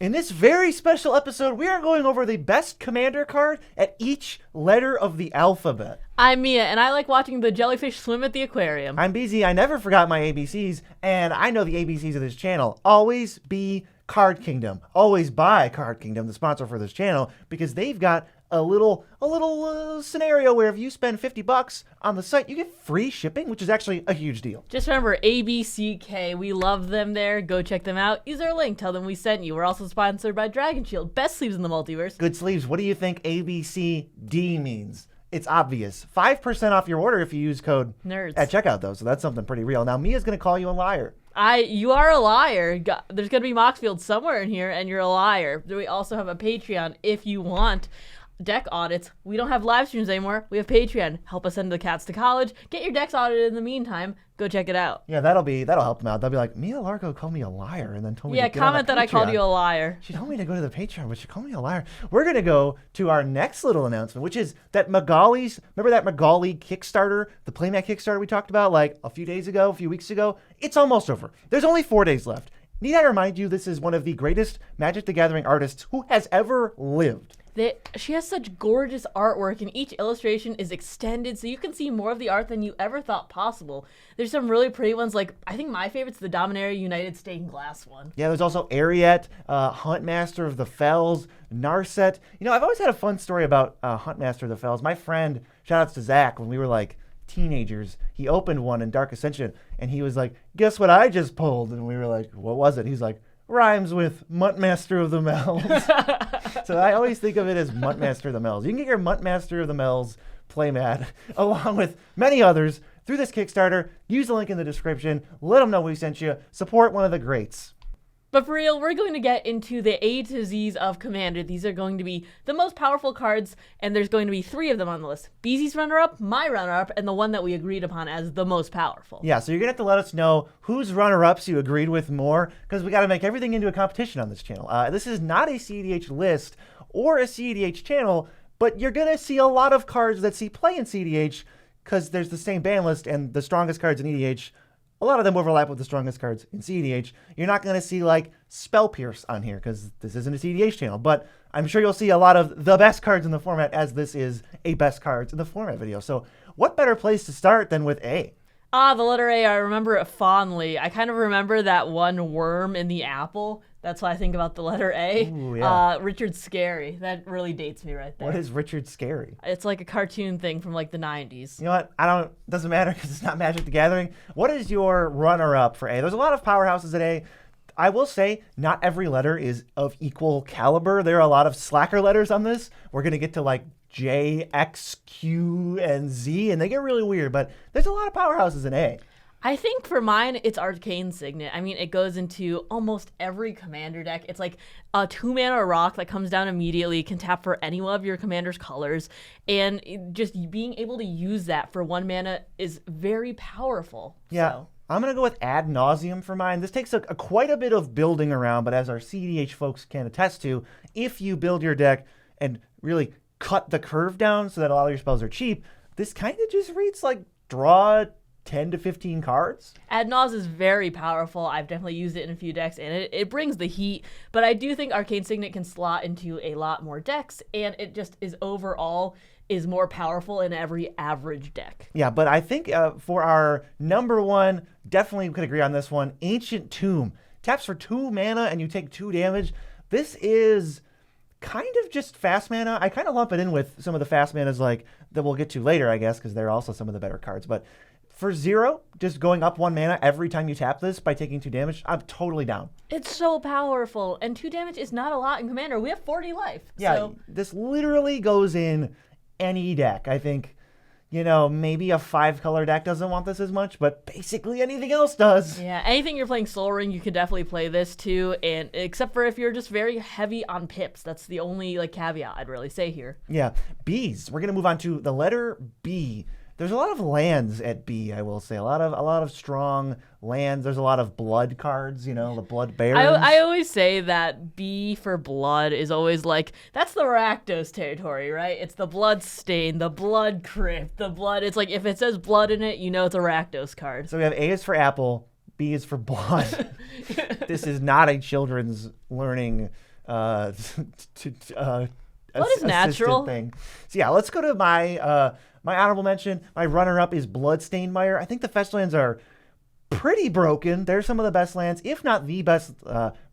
In this very special episode, we are going over the best commander card at each letter of the alphabet. I'm Mia, and I like watching the jellyfish swim at the aquarium. I'm BZ. I never forgot my ABCs, and I know the ABCs of this channel. Always be Card Kingdom. Always buy Card Kingdom, the sponsor for this channel, because they've got a little scenario where if you spend $50 on the site, you get free shipping, which is actually a huge deal. Just remember, ABCK. We love them there. Go check them out. Use our link. Tell them we sent you. We're also sponsored by Dragon Shield. Best sleeves in the multiverse. Good sleeves. What do you think ABCD means? It's obvious. 5% off your order if you use code NERDS at checkout, though, so that's something pretty real. Now, Mia's going to call you a liar. You are a liar. There's going to be Moxfield somewhere in here, and you're a liar. We also have a Patreon if you want deck audits. We don't have live streams anymore. We have Patreon. Help us send the cats to college. Get your decks audited in the meantime. Go check it out. Yeah, that'll help them out. They'll be like, Mia Largo called me a liar and then told me to get comment on that I called you a liar. She told me to go to the Patreon, but she called me a liar. We're going to go to our next little announcement, which is that remember that Magali Kickstarter, the playmat Kickstarter we talked about like a few weeks ago? It's almost over. There's only 4 days left. Need I remind you, this is one of the greatest Magic the Gathering artists who has ever lived. She has such gorgeous artwork, and each illustration is extended, so you can see more of the art than you ever thought possible. There's some really pretty ones, like, I think my favorite's the Dominaria United Stained Glass one. Yeah, there's also Ariette, Huntmaster of the Fells, Narset. You know, I've always had a fun story about Huntmaster of the Fells. My friend, shout outs to Zach, when we were like teenagers, he opened one in Dark Ascension, and he was like, guess what I just pulled? And we were like, what was it? He's like, rhymes with Muntmaster of the Mells. So I always think of it as Muntmaster of the Mells. You can get your Muntmaster of the Mells playmat along with many others through this Kickstarter. Use the link in the description. Let them know we sent you. Support one of the greats. But for real, we're going to get into the A to Z's of Commander. These are going to be the most powerful cards, and there's going to be 3 of them on the list. BZ's runner-up, my runner-up, and the one that we agreed upon as the most powerful. Yeah, so you're going to have to let us know whose runner-ups you agreed with more, because we got to make everything into a competition on this channel. This is not a CEDH list or a CEDH channel, but you're going to see a lot of cards that see play in CEDH, because there's the same ban list, and the strongest cards in EDH, a lot of them overlap with the strongest cards in CEDH. You're not going to see, like, Spell Pierce on here, because this isn't a CEDH channel. But I'm sure you'll see a lot of the best cards in the format, as this is a best cards in the format video. So what better place to start than with A? The letter A, I remember it fondly. I kind of remember that one worm in the apple. That's why I think about the letter A. Ooh, yeah. Richard Scary. That really dates me right there. What is Richard Scary? It's like a cartoon thing from like the 90s. You know what? Doesn't matter because it's not Magic the Gathering. What is your runner-up for A? There's a lot of powerhouses at A. I will say not every letter is of equal caliber. There are a lot of slacker letters on this. We're going to get to like J, X, Q, and Z, and they get really weird, but there's a lot of powerhouses in A. I think for mine, it's Arcane Signet. I mean, it goes into almost every commander deck. It's like a 2-mana rock that comes down immediately, can tap for any one of your commander's colors, and just being able to use that for 1 mana is very powerful. Yeah. So. I'm going to go with Ad Nauseam for mine. This takes quite a bit of building around, but as our CEDH folks can attest to, if you build your deck and really cut the curve down so that a lot of your spells are cheap, this kind of just reads like draw 10 to 15 cards. Ad Naus is very powerful. I've definitely used it in a few decks, and it brings the heat, but I do think Arcane Signet can slot into a lot more decks, and it just is overall is more powerful in every average deck. Yeah, but I think for our number one, definitely we could agree on this one, Ancient Tomb. Taps for 2 mana and you take 2 damage. This is kind of just fast mana. I kind of lump it in with some of the fast manas like that we'll get to later, I guess, because they're also some of the better cards. But for 0, just going up 1 mana every time you tap this by taking 2 damage, I'm totally down. It's so powerful, and 2 damage is not a lot in Commander. We have 40 life. Yeah, so. This literally goes in any deck. I think, you know, maybe a 5-color deck doesn't want this as much, but basically anything else does. Yeah, anything you're playing Soul Ring, you can definitely play this too, and except for if you're just very heavy on pips. That's the only like caveat I'd really say here. Yeah, Bs. We're gonna move on to the letter B. There's a lot of lands at B, I will say. A lot of strong lands. There's a lot of blood cards, you know, the blood barons. I always say that B for blood is always like, that's the Rakdos territory, right? It's the blood stain, the blood crypt, the blood. It's like, if it says blood in it, you know it's a Rakdos card. So we have A is for apple, B is for blood. This is not a children's learning What is natural thing. So yeah, let's go to my my honorable mention. My runner-up is Bloodstained Mire. I think the fetch lands are pretty broken. They're some of the best lands, if not the best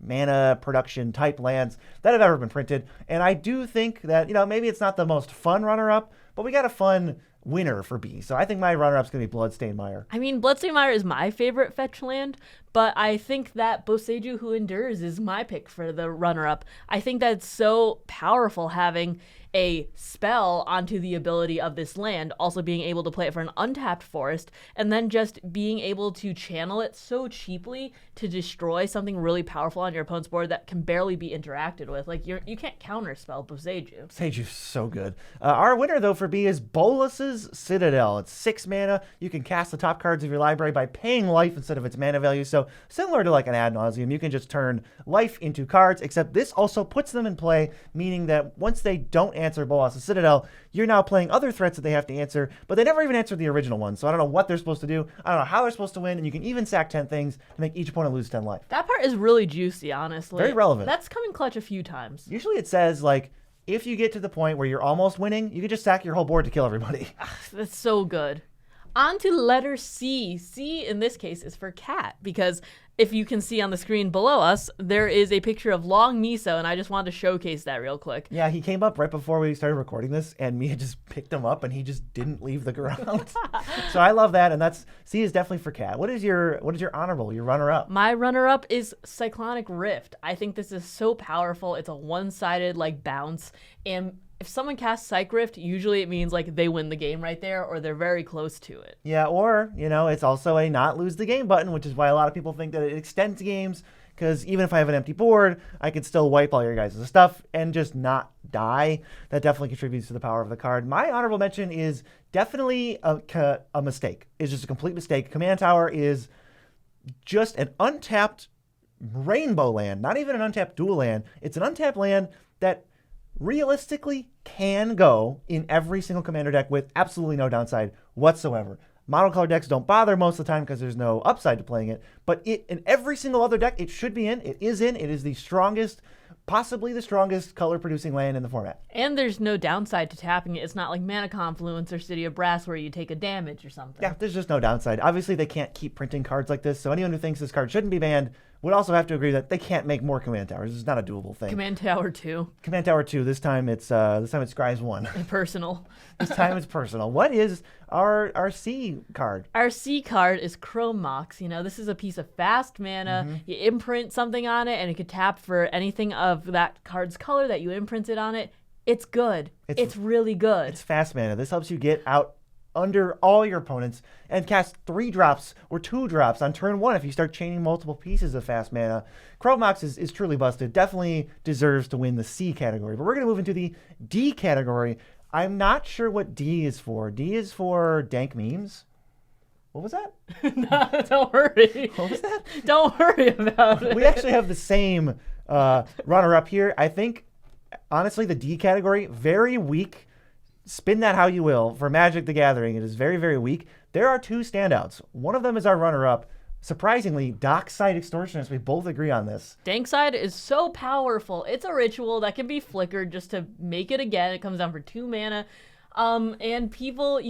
mana production type lands that have ever been printed. And I do think that, maybe it's not the most fun runner-up, but we got a fun winner for B. So I think my runner-up is going to be Bloodstained Mire. I mean, Bloodstained Mire is my favorite fetch land, but I think that Boseiju Who Endures is my pick for the runner-up. I think that's so powerful having a spell onto the ability of this land, also being able to play it for an untapped forest, and then just being able to channel it so cheaply to destroy something really powerful on your opponent's board that can barely be interacted with. Like, you can't counterspell Boseiju. Boseiju's so good. Our winner, though, for B is Bolas's Citadel. It's 6 mana. You can cast the top cards of your library by paying life instead of its mana value. So similar to like an ad nauseum, you can just turn life into cards, except this also puts them in play, meaning that once they don't answer Bolas's Citadel, you're now playing other threats that they have to answer, but they never even answered the original one. So I don't know what they're supposed to do. I don't know how they're supposed to win, and you can even sack 10 things to make each opponent lose 10 life. That part is really juicy, honestly. Very relevant. That's come in clutch a few times. Usually it says, like, if you get to the point where you're almost winning, you can just sack your whole board to kill everybody. That's so good. On to letter C. C in this case is for cat, because if you can see on the screen below us, there is a picture of Long Miso, and I just wanted to showcase that real quick. Yeah, he came up right before we started recording this, and Mia just picked him up, and he just didn't leave the ground. So I love that, and that's C is definitely for cat. What is your honorable, your runner-up? My runner-up is Cyclonic Rift. I think this is so powerful. It's a one-sided bounce, and if someone casts Psych Rift, usually it means they win the game right there, or they're very close to it. Yeah, or, it's also a not lose the game button, which is why a lot of people think that it extends games, because even if I have an empty board, I can still wipe all your guys' stuff and just not die. That definitely contributes to the power of the card. My honorable mention is definitely a mistake. It's just a complete mistake. Command Tower is just an untapped rainbow land, not even an untapped dual land. It's an untapped land that realistically can go in every single commander deck with absolutely no downside whatsoever. Monocolor decks don't bother most of the time because there's no upside to playing it, but in every single other deck it should be in. It is in. It is the strongest, possibly the strongest color producing land in the format. And there's no downside to tapping it. It's not like Mana Confluence or City of Brass where you take a damage or something. Yeah, there's just no downside. Obviously they can't keep printing cards like this, so anyone who thinks this card shouldn't be banned would also have to agree that they can't make more Command Towers. It's not a doable thing. Command Tower 2. Command Tower 2. This time it's Scry's 1. Personal. This time it's personal. What is our C card? Our C card is Chrome Mox. This is a piece of fast mana. Mm-hmm. You imprint something on it, and it could tap for anything of that card's color that you imprinted on it. It's good. It's really good. It's fast mana. This helps you get out under all your opponents and cast 3 drops or 2 drops on turn 1 if you start chaining multiple pieces of fast mana. Chrome Mox is truly busted. Definitely deserves to win the C category. But we're going to move into the D category. I'm not sure what D is for. D is for dank memes. What was that? No, don't worry. What was that? Don't worry about it. We actually have the same runner-up here. I think, honestly, the D category, very weak. Spin that how you will. For Magic the Gathering, it is very, very weak. There are 2 standouts. One of them is our runner-up. Surprisingly, Dockside Extortionist. We both agree on this. Dankside is so powerful. It's a ritual that can be flickered just to make it again. It comes down for 2 mana. And people,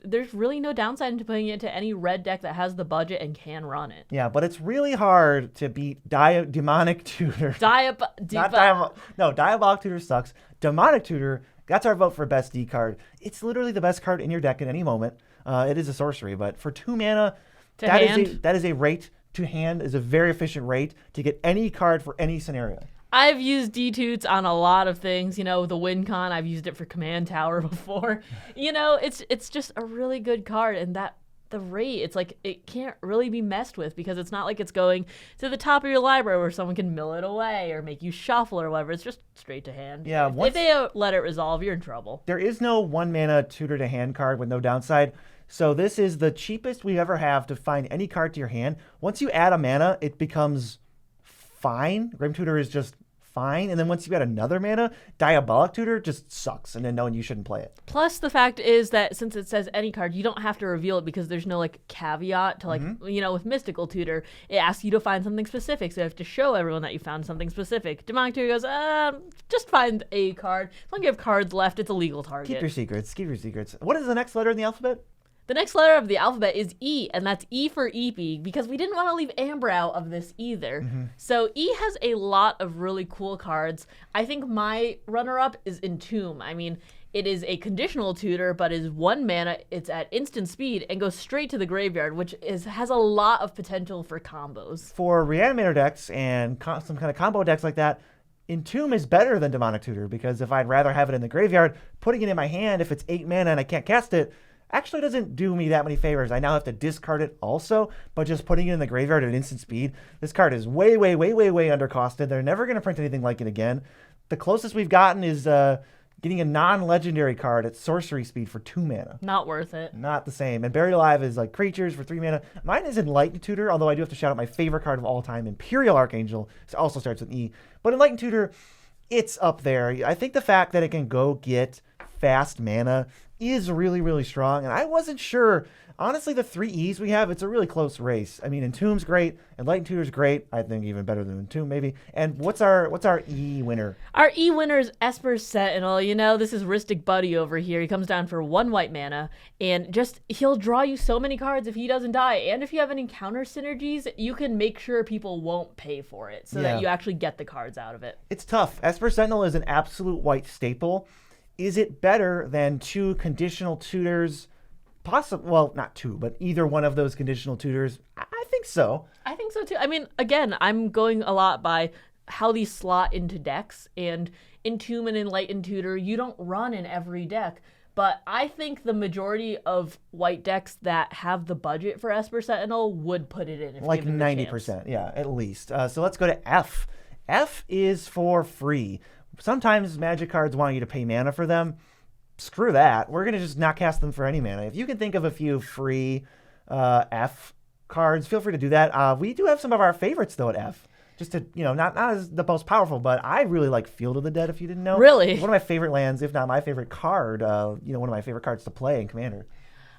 there's really no downside into putting it into any red deck that has the budget and can run it. Yeah, but it's really hard to beat Demonic Tutor. Diabolic Tutor sucks. Demonic Tutor, that's our vote for best D card. It's literally the best card in your deck at any moment. It is a sorcery, but for 2 mana, that is a rate to hand, is a very efficient rate to get any card for any scenario. I've used D-Toots on a lot of things. The WinCon, I've used it for Command Tower before. It's just a really good card, and the rate, it's it can't really be messed with because it's not like it's going to the top of your library where someone can mill it away or make you shuffle or whatever. It's just straight to hand. Yeah. If they let it resolve, you're in trouble. There is no 1 mana tutor to hand card with no downside. So this is the cheapest we ever have to find any card to your hand. Once you add a mana, it becomes fine. Grim Tutor is just fine. And then once you've got another mana, Diabolic Tutor just sucks, and then knowing you shouldn't play it. Plus, the fact is that since it says any card, you don't have to reveal it because there's no like caveat to like, with Mystical Tutor, it asks you to find something specific. So you have to show everyone that you found something specific. Demonic Tutor goes, just find a card. As long as you have cards left, it's a legal target. Keep your secrets. Keep your secrets. What is the next letter in the alphabet? The next letter of the alphabet is E, and that's E for Eepy, because we didn't want to leave Amber out of this either. So E has a lot of really cool cards. I think my runner-up is Entomb. I mean, it is a conditional tutor, but is 1 mana, it's at instant speed, and goes straight to the graveyard, which has a lot of potential for combos. For Reanimator decks and some kind of combo decks like that, Entomb is better than Demonic Tutor, because if I'd rather have it in the graveyard, putting it in my hand, if it's 8 mana and I can't cast it, actually doesn't do me that many favors. I now have to discard it also, but just putting it in the graveyard at instant speed, this card is way undercosted. They're never going to print anything like it again. The closest we've gotten is getting a non-legendary card at sorcery speed for 2 mana. Not worth it. Not the same. And Buried Alive is like creatures for 3 mana. Mine is Enlightened Tutor, although I do have to shout out my favorite card of all time, Imperial Archangel. It also starts with E. But Enlightened Tutor, it's up there. I think the fact that it can go get fast mana is really strong, and I wasn't sure. Honestly, the 3 E's we have, it's a really close race. I mean, Entomb's great, Enlightened Tutor's great. I think even better than Entomb, maybe. And what's our E winner? Our E winner is Esper Sentinel. This is Ristic Buddy over here. He comes down for 1 white mana, and he'll draw you so many cards if he doesn't die. And if you have any counter synergies, you can make sure people won't pay for it, so that you actually get the cards out of it. It's tough. Esper Sentinel is an absolute white staple. Is it better than 2 conditional tutors? Well, not 2, but either one of those conditional tutors. I think so. I think so too. I mean, again, I'm going a lot by how these slot into decks, and Entomb and Enlightened Tutor, you don't run in every deck. But I think the majority of white decks that have the budget for Esper Sentinel would put it in. If like given 90%, yeah, at least. So let's go to F. F is for free. Sometimes Magic cards want you to pay mana for them. Screw that. We're going to just not cast them for any mana. If you can think of a few free F cards, feel free to do that. We do have some of our favorites, though, at F. Just to, not as the most powerful, but I really like Field of the Dead, if you didn't know. Really? One of my favorite lands, if not my favorite card, one of my favorite cards to play in Commander.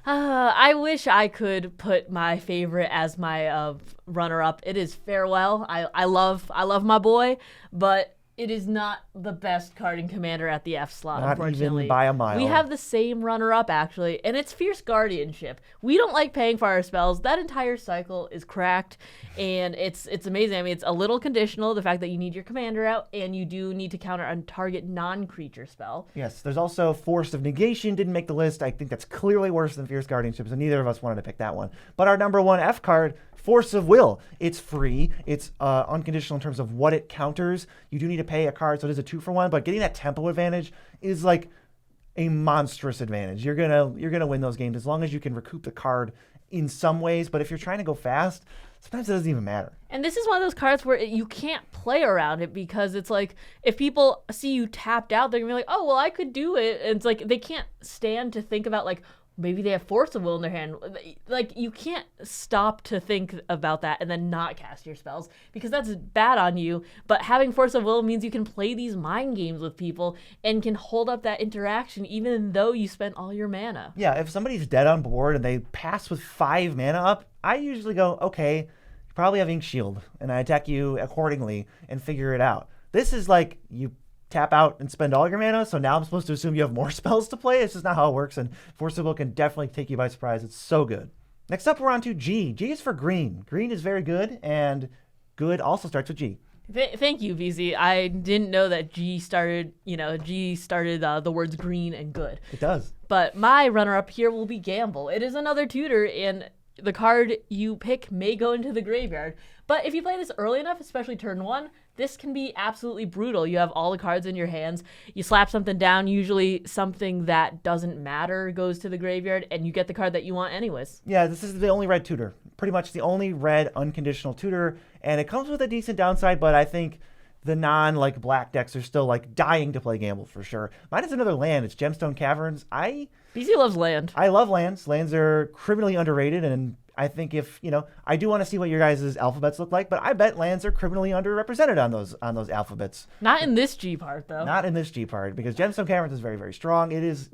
I wish I could put my favorite as my runner-up. It is Farewell. I love my boy, but it is not the best card in Commander at the F slot, not unfortunately. Even by a mile. We have the same runner-up, actually, and it's Fierce Guardianship. We don't like paying for our spells. That entire cycle is cracked, and it's amazing. I mean, it's a little conditional, the fact that you need your commander out, and you do need to counter a target non-creature spell. Yes, there's also Force of Negation, didn't make the list. I think that's clearly worse than Fierce Guardianship, so neither of us wanted to pick that one. But our number 1 F card, Force of Will. It's free. It's unconditional in terms of what it counters. You do need to pay a card, so it is a 2-for-1. But getting that tempo advantage is like a monstrous advantage. You're gonna win those games as long as you can recoup the card in some ways. But if you're trying to go fast, sometimes it doesn't even matter. And this is one of those cards where you can't play around it, because it's like if people see you tapped out, they're gonna be like, oh, well, I could do it. And it's like they can't stand to think about like, maybe they have Force of Will in their hand. Like, you can't stop to think about that and then not cast your spells, because that's bad on you. But having Force of Will means you can play these mind games with people and can hold up that interaction even though you spent all your mana. Yeah, if somebody's dead on board and they pass with 5 mana up, I usually go, okay, you probably have Ink Shield, and I attack you accordingly and figure it out. This is like you tap out and spend all your mana, so now I'm supposed to assume you have more spells to play. It's just not how it works, and Force of Will can definitely take you by surprise. It's so good. Next up, we're on to G. G is for green. Green is very good, and good also starts with G. Thank you, VZ. I didn't know that G started the words green and good. It does. But my runner-up here will be Gamble. It is another tutor, and the card you pick may go into the graveyard. But if you play this early enough, especially turn 1, this can be absolutely brutal. You have all the cards in your hands. You slap something down, usually something that doesn't matter goes to the graveyard, and you get the card that you want anyways. Yeah, this is the only red tutor. Pretty much the only red unconditional tutor, and it comes with a decent downside, but I think the black decks are still dying to play Gamble for sure. Mine is another land. It's Gemstone Caverns. BZ loves land. I love lands. Lands are criminally underrated, and I think if, I do want to see what your guys' alphabets look like, but I bet lands are criminally underrepresented on those alphabets. Not in this G part, though. Not in this G part, because Gemstone Caverns is very, very strong. It is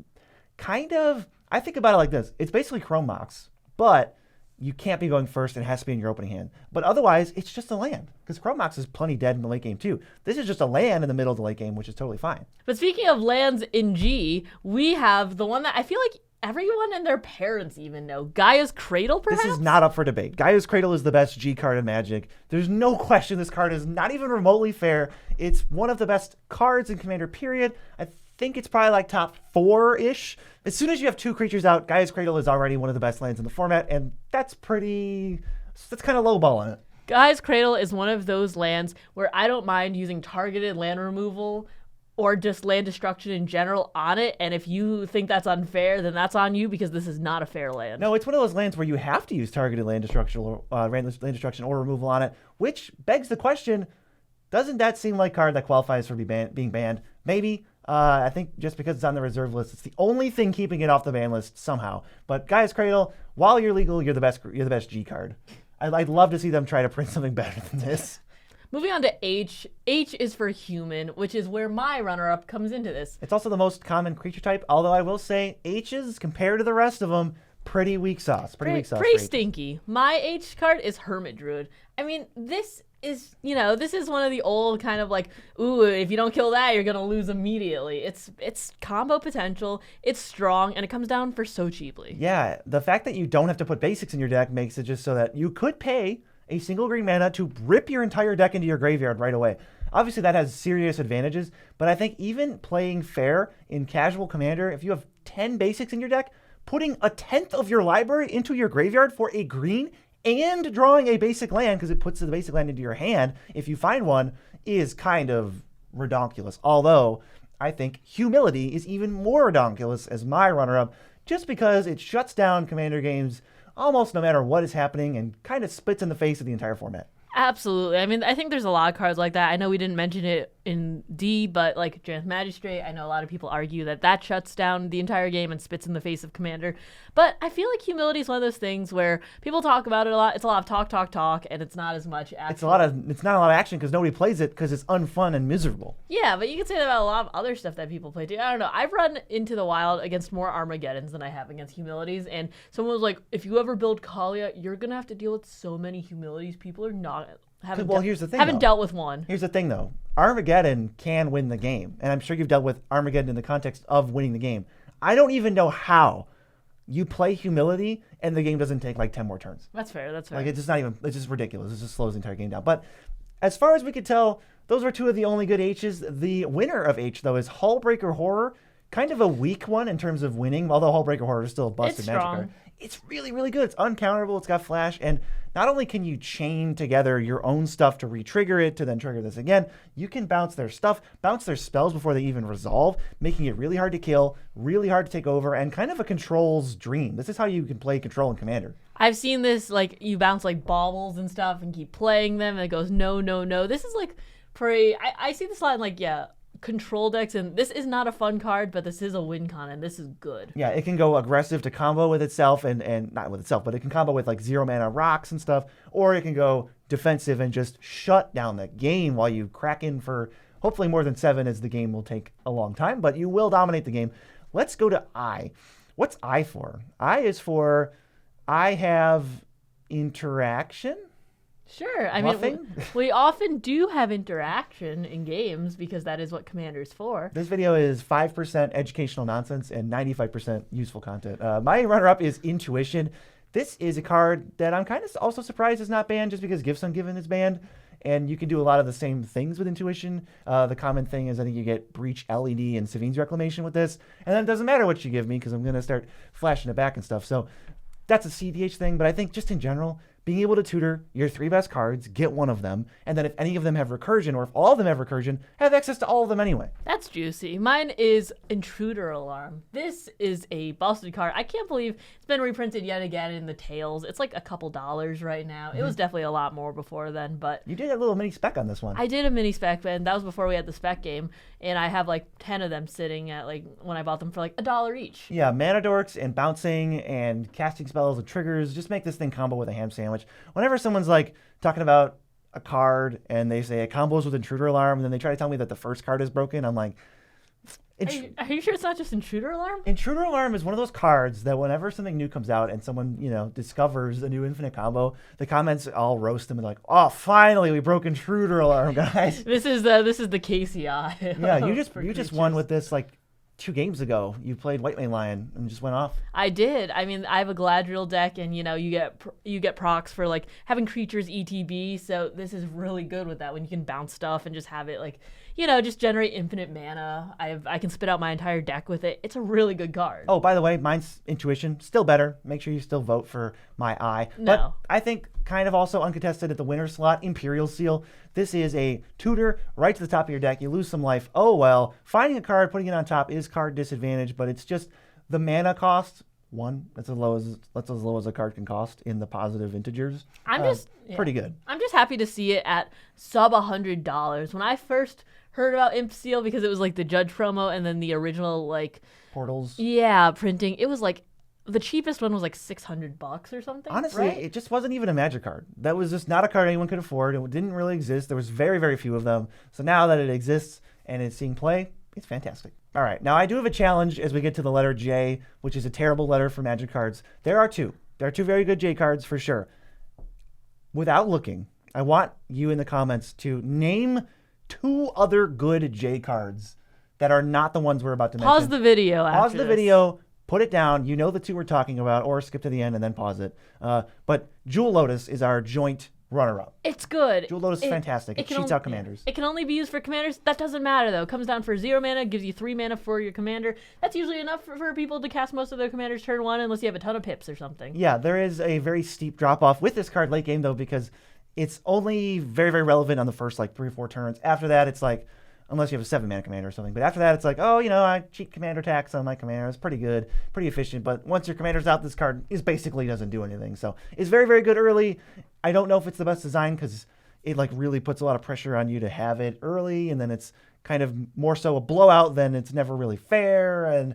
kind of, I think about it like this. It's basically Chrome Mox, but you can't be going first. It has to be in your opening hand. But otherwise, it's just a land, because Chrome Mox is plenty dead in the late game, too. This is just a land in the middle of the late game, which is totally fine. But speaking of lands in G, we have the one that I feel like everyone and their parents even know. Gaia's Cradle, perhaps? This is not up for debate. Gaia's Cradle is the best G card in Magic. There's no question this card is not even remotely fair. It's one of the best cards in Commander, period. I think it's probably like top 4-ish. As soon as you have 2 creatures out, Gaia's Cradle is already one of the best lands in the format, and that's kind of lowballing it. Gaia's Cradle is one of those lands where I don't mind using targeted land removal or just land destruction in general on it, and if you think that's unfair, then that's on you, because this is not a fair land. No, it's one of those lands where you have to use targeted land destruction or removal on it, which begs the question, doesn't that seem like a card that qualifies for being banned? Maybe. I think just because it's on the reserve list, it's the only thing keeping it off the ban list somehow. But Gaia's Cradle, while you're legal, you're the best G card. I'd love to see them try to print something better than this. Moving on to H. H is for human, which is where my runner-up comes into this. It's also the most common creature type, although I will say H's, compared to the rest of them, pretty weak sauce. Pretty stinky. My H card is Hermit Druid. I mean, this is one of the old kind of like, ooh, if you don't kill that, you're going to lose immediately. It's combo potential, it's strong, and it comes down for so cheaply. Yeah, the fact that you don't have to put basics in your deck makes it just so that you could pay a single green mana to rip your entire deck into your graveyard right away. Obviously, that has serious advantages, but I think even playing fair in casual Commander, if you have 10 basics in your deck, putting a 10th of your library into your graveyard for a green and drawing a basic land, because it puts the basic land into your hand if you find one, is kind of redonkulous. Although, I think Humility is even more redonkulous as my runner-up, just because it shuts down Commander games almost no matter what is happening and kind of spits in the face of the entire format. Absolutely. I mean, I think there's a lot of cards like that. I know we didn't mention it in D, but like Janth Magistrate, I know a lot of people argue that shuts down the entire game and spits in the face of Commander. But I feel like Humility is one of those things where people talk about it a lot. It's a lot of talk, and it's not as much action. It's not a lot of action because nobody plays it because it's unfun and miserable. Yeah, but you can say that about a lot of other stuff that people play too. I don't know. I've run into the wild against more Armageddons than I have against Humilities, and someone was like, if you ever build Kalia, you're going to have to deal with so many Humilities. People are not... Here's the thing. Haven't dealt with one. Here's the thing, though. Armageddon can win the game, and I'm sure you've dealt with Armageddon in the context of winning the game. I don't even know how you play Humility and the game doesn't take like 10 more turns. That's fair. Like it's just ridiculous. It just slows the entire game down. But as far as we could tell, those were 2 of the only good H's. The winner of H, though, is Hullbreaker Horror. Kind of a weak one in terms of winning, although Hullbreaker Horror is still a busted Magic card. It's really, really good. It's uncounterable. It's got flash. And not only can you chain together your own stuff to re-trigger it to then trigger this again, you can bounce their stuff, bounce their spells before they even resolve, making it really hard to kill, really hard to take over, and kind of a control's dream. This is how you can play control in Commander. I've seen this, like, you bounce like baubles and stuff and keep playing them, and it goes, no, no, no. This is like pretty... I see this a lot in, like, control decks, and this is not a fun card, but this is a win con, and this is good. Yeah, it can go aggressive to combo with itself, and not with itself, but it can combo with like 0 mana rocks and stuff, or it can go defensive and just shut down the game while you crack in for hopefully more than 7, as the game will take a long time, but you will dominate the game. Let's go to I. What's I for? I is for I have interaction. Sure. I mean, we often do have interaction in games because that is what Commander's for. This video is 5% educational nonsense and 95% useful content. My runner-up is Intuition. This is a card that I'm kind of also surprised is not banned, just because Gifts Ungiven is banned, and you can do a lot of the same things with Intuition. The common thing is I think you get Breach LED and Savine's Reclamation with this, and then it doesn't matter what you give me because I'm going to start flashing it back and stuff. So that's a CDH thing, but I think just in general, being able to tutor your 3 best cards, get one of them, and then if any of them have recursion or if all of them have recursion, have access to all of them anyway. That's juicy. Mine is Intruder Alarm. This is a busted card. I can't believe it's been reprinted yet again in the tails. It's like a couple dollars right now. It was definitely a lot more before then, but You did a little mini spec on this one. I did a mini spec, and that was before we had the spec game, and I have like 10 of them sitting at like when I bought them for like $1 each. Yeah, mana dorks and bouncing and casting spells and triggers just make this thing combo with a ham sandwich. Whenever someone's like talking about a card and they say it combos with Intruder Alarm, and then they try to tell me that the first card is broken, I'm like, Are you sure it's not just Intruder Alarm? Intruder Alarm is one of those cards that whenever something new comes out and someone, discovers a new infinite combo, the comments all roast them and like, oh, finally we broke Intruder Alarm, guys. This is the KCI. Yeah, you just won with this like 2 games ago. You played White Mane Lion and just went off. I did. I mean, I have a Galadriel deck, and you get procs for like having creatures ETB. So this is really good with that when you can bounce stuff and just have it like, just generate infinite mana. I can spit out my entire deck with it. It's a really good card. Oh, by the way, mine's Intuition, still better. Make sure you still vote for my eye. No. But I think kind of also uncontested at the winner slot, Imperial Seal. This is a tutor right to the top of your deck. You lose some life. Oh, well, finding a card, putting it on top is card disadvantage, but it's just the mana cost. That's as low as a card can cost in the positive integers. Pretty good. I'm just happy to see it at sub $100. When I first heard about Imp Seal, because it was like the Judge promo and then the original like Portals. Yeah, printing. It was like the cheapest one was like $600 or something. Honestly, right? It just wasn't even a Magic card. That was just not a card anyone could afford. It didn't really exist. There was very, very few of them. So now that it exists and it's seeing play, it's fantastic. All right, now I do have a challenge as we get to the letter J, which is a terrible letter for Magic cards. There are 2. There are 2 very good J cards for sure. Without looking, I want you in the comments to name 2 other good J cards that are not the ones we're about to mention. Pause the video after this. Video, put it down. You know the 2 we're talking about, or skip to the end and then pause it. But Jewel Lotus is our joint runner-up. It's good. Jewel Lotus is fantastic. It cheats out commanders. It can only be used for commanders. That doesn't matter, though. It comes down for 0 mana, gives you 3 mana for your commander. That's usually enough for people to cast most of their commanders turn 1, unless you have a ton of pips or something. Yeah, there is a very steep drop-off with this card late game, though, because it's only very, very relevant on the first, 3 or 4 turns. After that, it's like, unless you have a 7-mana commander or something. But after that, it's like, I cheat commander tax on my commander. It's pretty good, pretty efficient. But once your commander's out, this card basically doesn't do anything. So it's very, very good early. I don't know if it's the best design because it really puts a lot of pressure on you to have it early. And then it's kind of more so a blowout than it's never really fair. And,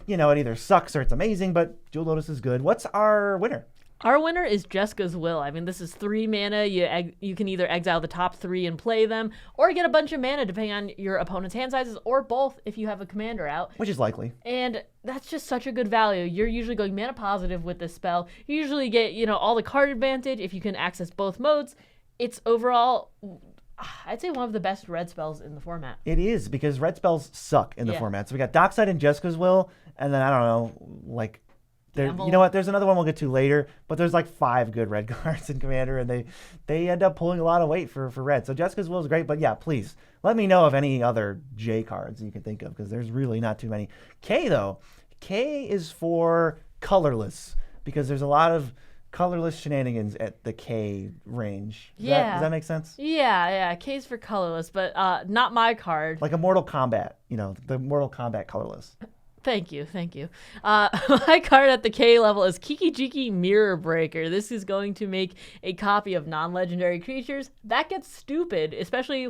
it either sucks or it's amazing. But Jewel Lotus is good. What's our winner? Our winner is Jeska's Will. I mean, this is 3 mana. You can either exile the top 3 and play them, or get a bunch of mana depending on your opponent's hand sizes, or both if you have a commander out. Which is likely. And that's just such a good value. You're usually going mana positive with this spell. You usually get, all the card advantage if you can access both modes. It's overall, I'd say, one of the best red spells in the format. It is, because red spells suck in the format. So we got Dockside and Jeska's Will, and then, I don't know, you know what? There's another one we'll get to later, but there's 5 good red cards in Commander, and they end up pulling a lot of weight for red. So Jessica's Will is great, but yeah, please let me know of any other J cards you can think of, because there's really not too many. K, though. K is for colorless, because there's a lot of colorless shenanigans at the K range. Does that make sense? Yeah. K's for colorless, but not my card. Like a Mortal Kombat, the Mortal Kombat colorless. Thank you. My card at the K level is Kiki-Jiki Mirror Breaker. This is going to make a copy of non-legendary creatures. That gets stupid, especially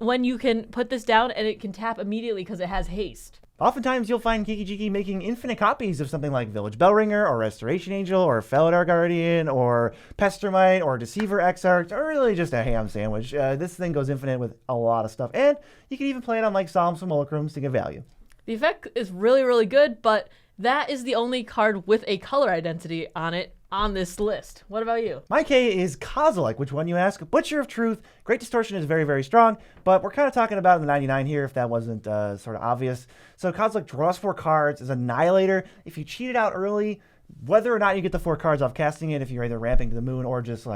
when you can put this down and it can tap immediately because it has haste. Oftentimes you'll find Kiki-Jiki making infinite copies of something like Village Bellringer, or Restoration Angel, or Felidar Guardian, or Pestermite, or Deceiver Exarch, or really just a ham sandwich. This thing goes infinite with a lot of stuff. And you can even play it on Solemn Simulacrums to get value. The effect is really, really good, but that is the only card with a color identity on it on this list. What about you? My K is Kozilek. Which one, you ask? Butcher of Truth. Great Distortion is very, very strong, but we're kind of talking about the 99 here, if that wasn't sort of obvious. So Kozilek draws 4 cards, is Annihilator. If you cheat it out early, whether or not you get the 4 cards off casting it, if you're either ramping to the moon or just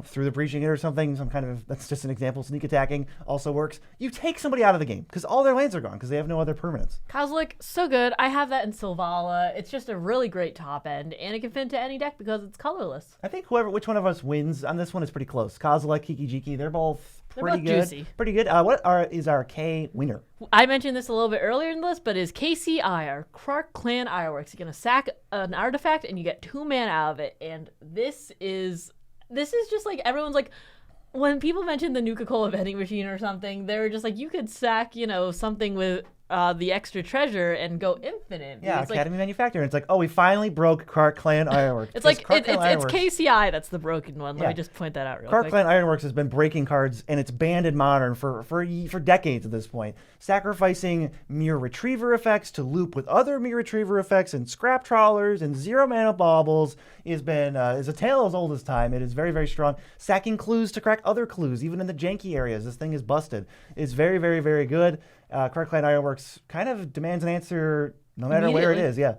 through the breaching it or something, some kind of, that's just an example, sneak attacking also works. You take somebody out of the game because all their lands are gone because they have no other permanents. Kozilek, so good. I have that in Silvala. It's just a really great top end, and it can fit into any deck because it's colorless. I think which one of us wins on this one is pretty close. Kozilek, Kiki-Jiki, they're both pretty good. Juicy. Pretty good. Is our K winner? I mentioned this a little bit earlier in the list, but is KCI, our Clark Clan Ironworks. You're going to sack an artifact, and you get 2 mana out of it, and this is just like, everyone's like, when people mention the Nuka-Cola vending machine or something, they're just like, you could sack, something with the extra treasure and go infinite. Yeah, Academy Manufacturer. It's like, oh, we finally broke Clark Clan Ironworks. It's like, it's KCI that's the broken one. Let me just point that out real quick. Clark Clan Ironworks has been breaking cards, and it's banned in Modern for decades at this point. Sacrificing Mirror Retriever effects to loop with other Mirror Retriever effects and Scrap Trawlers and 0-mana baubles is a tale as old as time. It is very, very strong. Sacking clues to crack other clues, even in the janky areas. This thing is busted. It's very, very, very good. Clark Clan Ironworks kind of demands an answer no matter where it is. Yeah.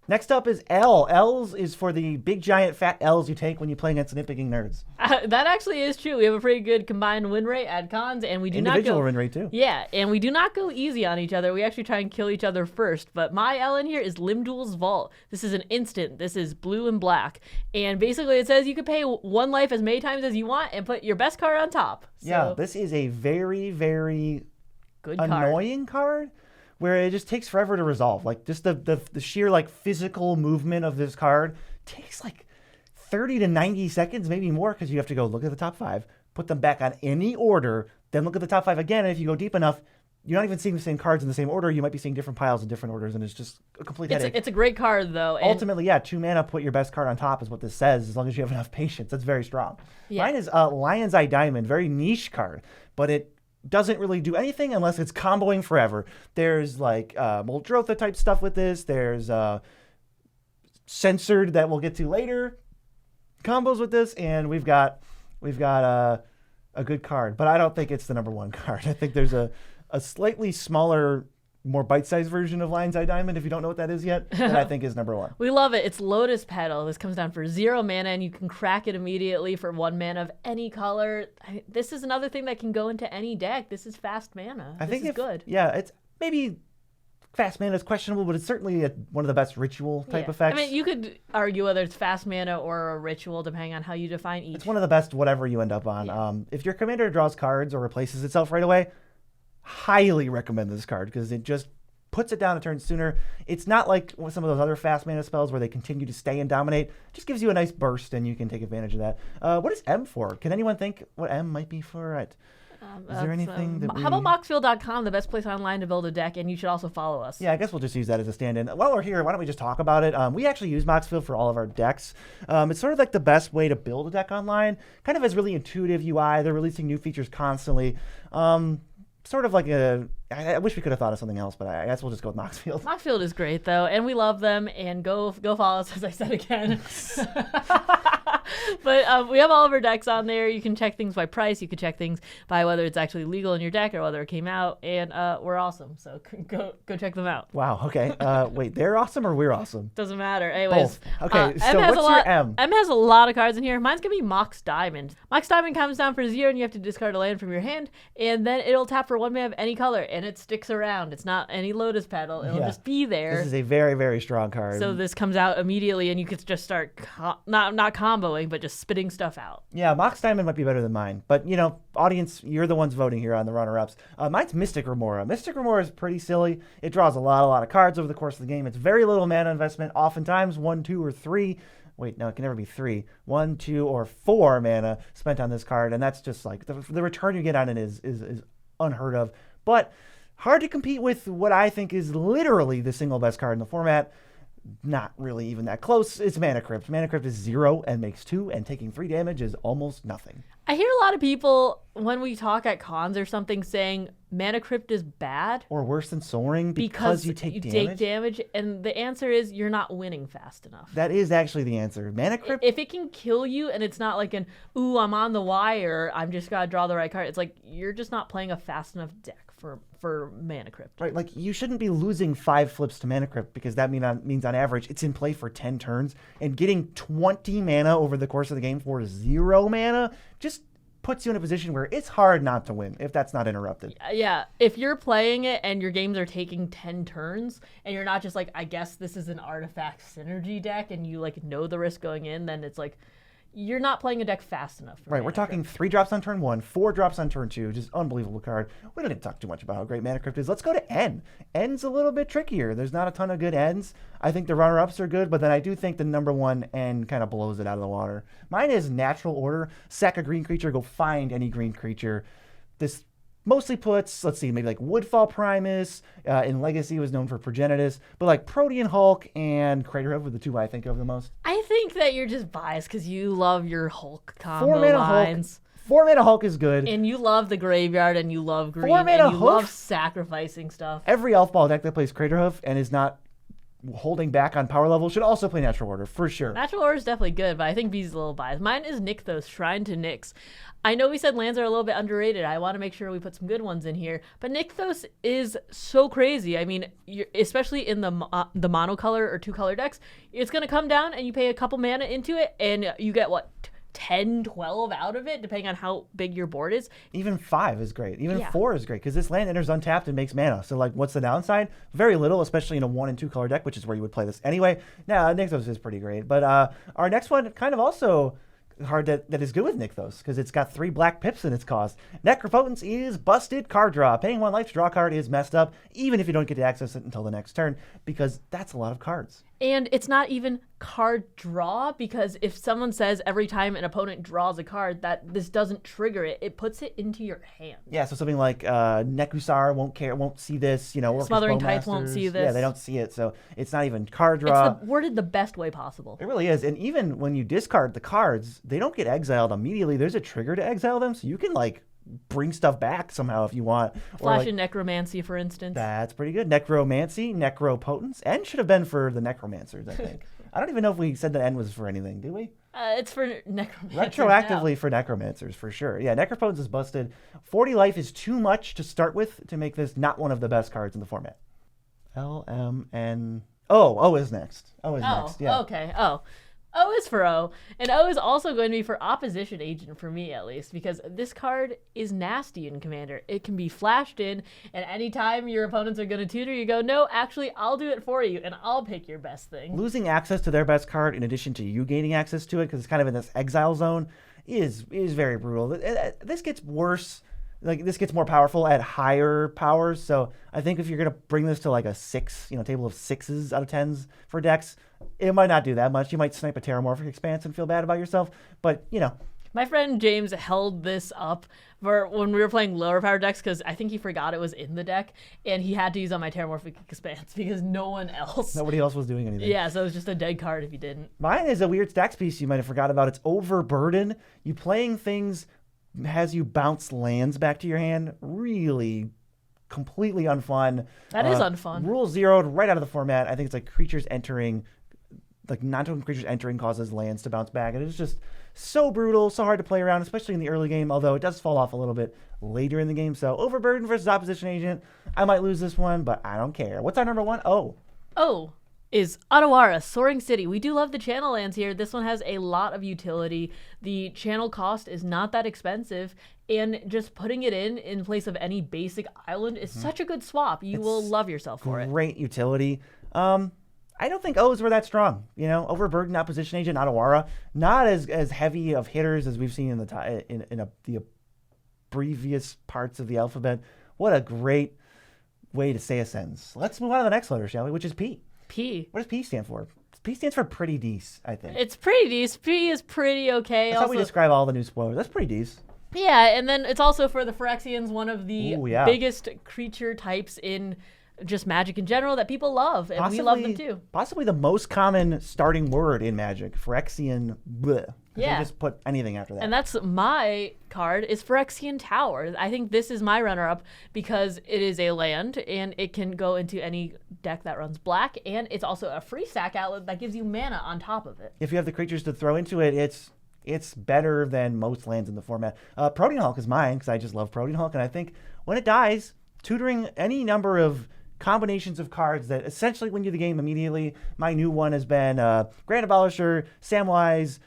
Next up is L. L's is for the big, giant, fat L's you take when you play against nitpicking nerds. That actually is true. We have a pretty good combined win rate at cons, and we do not go... Individual win rate, too. Yeah, and we do not go easy on each other. We actually try and kill each other first. But my L in here is Limdul's Vault. This is an instant. This is blue and black. And basically it says you can pay 1 life as many times as you want and put your best card on top. So, yeah, this is a very, very good annoying card. Where it just takes forever to resolve. Like, just the sheer, like, physical movement of this card takes, like, 30 to 90 seconds, maybe more, because you have to go look at the top 5, put them back on any order, then look at the top 5 again, and if you go deep enough, you're not even seeing the same cards in the same order. You might be seeing different piles in different orders, and it's just a complete headache. It's a great card, though. Ultimately, yeah, 2 mana, put your best card on top is what this says, as long as you have enough patience. That's very strong. Yeah. Mine is Lion's Eye Diamond, very niche card, but it doesn't really do anything unless it's comboing forever. There's like Muldrotha type stuff with this. There's Censored that we'll get to later combos with this, and we've got a good card. But I don't think it's the number 1 card. I think there's a slightly smaller, more bite-sized version of Lion's Eye Diamond, if you don't know what that is yet, that I think is number 1. We love it. It's Lotus Petal. This comes down for 0 mana, and you can crack it immediately for 1 mana of any color. This is another thing that can go into any deck. This is fast mana. I think it's good. Yeah, it's maybe fast mana is questionable, but it's certainly one of the best ritual type effects. I mean, you could argue whether it's fast mana or a ritual, depending on how you define each. It's one of the best whatever you end up on. Yeah. If your commander draws cards or replaces itself right away, highly recommend this card because it just puts it down a turn sooner. It's not like some of those other fast mana spells where they continue to stay and dominate. It just gives you a nice burst and you can take advantage of that. What is M for? Can anyone think what M might be for? Is there anything that How about Moxfield.com, the best place online to build a deck, and you should also follow us. Yeah, I guess we'll just use that as a stand-in. While we're here, why don't we just talk about it? We actually use Moxfield for all of our decks. It's sort of like the best way to build a deck online. Kind of has really intuitive UI. They're releasing new features constantly. Sort of like I wish we could have thought of something else, but I guess we'll just go with Moxfield. Moxfield is great, though, and we love them, and go follow us, as I said again. But we have all of our decks on there. You can check things by price. You can check things by whether it's actually legal in your deck or whether it came out, and we're awesome, so go check them out. Wow, okay. Wait, they're awesome or we're awesome? Doesn't matter. Anyways. Both. Okay, so what's your M? M has a lot of cards in here. Mine's going to be Mox Diamond. Mox Diamond comes down for 0, and you have to discard a land from your hand, and then it'll tap for 1 mana of any color, and it sticks around. It's not any Lotus Petal. It'll just be there. This is a very, very strong card. So this comes out immediately, and you could just start not comboing, but just spitting stuff out. Yeah, Mox Diamond might be better than mine. But, audience, you're the ones voting here on the runner-ups. Mine's Mystic Remora. Mystic Remora is pretty silly. It draws a lot of cards over the course of the game. It's very little mana investment, oftentimes 1, 2, or 3. Wait, no, it can never be 3. 1, 2, or 4 mana spent on this card, and that's just like the return you get on it is unheard of. But hard to compete with what I think is literally the single best card in the format. Not really even that close. It's Mana Crypt. Mana Crypt is 0 and makes 2, and taking 3 damage is almost nothing. I hear a lot of people, when we talk at cons or something, saying Mana Crypt is bad. Or worse than Soaring because you take damage. And the answer is you're not winning fast enough. That is actually the answer. Mana Crypt... If it can kill you and it's not like I'm on the wire, I'm just got to draw the right card. It's like you're just not playing a fast enough deck for for Mana Crypt. Right, like you shouldn't be losing 5 flips to Mana Crypt because that means on average it's in play for 10 turns, and getting 20 mana over the course of the game for 0 mana just puts you in a position where it's hard not to win if that's not interrupted. Yeah, if you're playing it and your games are taking 10 turns and you're not just like, I guess this is an artifact synergy deck, and you like know the risk going in, then it's like you're not playing a deck fast enough. Right, we're talking 3 drops on turn 1, 4 drops on turn 2, just unbelievable card. We don't need to talk too much about how great Mana Crypt is. Let's go to N. N's a little bit trickier. There's not a ton of good N's. I think the runner-ups are good, but then I do think the number 1 N kind of blows it out of the water. Mine is Natural Order. Sack a green creature, go find any green creature. This mostly puts, let's see, maybe like Woodfall Primus. In Legacy was known for Progenitus, but like Protean Hulk and Craterhoof were the 2 I think of the most. I think that you're just biased because you love your Hulk combo 4 mana lines. Hulk. 4 mana Hulk is good. And you love the graveyard, and you love green, 4 mana and you Hoof? love sacrificing stuff. Every elf ball deck that plays Craterhoof and is not holding back on power level should also play Natural Order, for sure. Natural Order is definitely good, but I think B's a little biased. Mine is Nykthos, Shrine to Nyx. I know we said lands are a little bit underrated. I want to make sure we put some good ones in here. But Nykthos is so crazy. I mean, especially in the monocolor or 2-color decks, it's going to come down and you pay a couple mana into it, and you get, what, 10, 12 out of it, depending on how big your board is. Even 5 is great. Even 4 is great because this land enters untapped and makes mana. So, like, what's the downside? Very little, especially in a 1 and 2 color deck, which is where you would play this anyway. Now, Nykthos is pretty great. But our next one kind of also card that is good with Nykthos because it's got 3 black pips in its cost. Necropotence is busted card draw. Paying 1 life to draw a card is messed up, even if you don't get to access it until the next turn, because that's a lot of cards. And it's not even card draw, because if someone says every time an opponent draws a card that this doesn't trigger it, it puts it into your hand. Yeah, so something like Nekusar won't see this, Orcus Smothering Tides Bowmasters won't see this. Yeah, they don't see it, so it's not even card draw. It's worded the best way possible. It really is, and even when you discard the cards, they don't get exiled immediately. There's a trigger to exile them, so you can bring stuff back somehow if you want. Flash in Necromancy, for instance. That's pretty good. Necromancy, Necropotence. N should have been for the Necromancers, I think. I don't even know if we said that N was for anything, did we? It's for Necromancers. Retroactively for Necromancers, for sure. Yeah, Necropotence is busted. 40 life is too much to start with to make this not one of the best cards in the format. L, M, N. O is next. O is next, yeah. Okay, O is for O, and O is also going to be for Opposition Agent, for me at least, because this card is nasty in Commander. It can be flashed in, and anytime your opponents are going to tutor, you go, no, actually, I'll do it for you, and I'll pick your best thing. Losing access to their best card in addition to you gaining access to it, because it's kind of in this exile zone, is very brutal. This gets worse. This gets more powerful at higher powers, so I think if you're going to bring this to a 6, table of 6s out of 10s for decks, it might not do that much. You might snipe a Terramorphic Expanse and feel bad about yourself, but, My friend James held this up for when we were playing lower power decks because I think he forgot it was in the deck, and he had to use on my Terramorphic Expanse because nobody else was doing anything. Yeah, so it was just a dead card if you didn't. Mine is a weird stacks piece you might have forgot about. It's Overburden. You playing things has you bounce lands back to your hand. Really completely unfun. That is unfun. Rule zeroed right out of the format. I think it's creatures entering, non-token creatures entering causes lands to bounce back. And it's just so brutal, so hard to play around, especially in the early game, although it does fall off a little bit later in the game. So Overburden versus Opposition Agent. I might lose this one, but I don't care. What's our number 1? O is Otawara, Soaring City. We do love the channel lands here. This one has a lot of utility. The channel cost is not that expensive, and just putting it in place of any basic island is such a good swap. You will love yourself for it. Great utility. I don't think O's were that strong. Overburden, Opposition Agent, Otawara, not as heavy of hitters as we've seen in the previous parts of the alphabet. What a great way to say a sentence. Let's move on to the next letter, shall we? Which is P. P. What does P stand for? P stands for pretty decent, I think. It's pretty decent. P is pretty okay. That's how we describe all the new spoilers. That's pretty decent. Yeah, and then it's also for the Phyrexians, one of the biggest creature types in just Magic in general that people love, and we love them too. Possibly the most common starting word in Magic, Phyrexian. Bleh. Yeah. They just put anything after that. And that's my card, is Phyrexian Tower. I think this is my runner-up because it is a land, and it can go into any deck that runs black, and it's also a free sack outlet that gives you mana on top of it. If you have the creatures to throw into it, it's better than most lands in the format. Protean Hulk is mine because I just love Protean Hulk, and I think when it dies, tutoring any number of combinations of cards that essentially win you the game immediately. My new one has been Grand Abolisher, Samwise,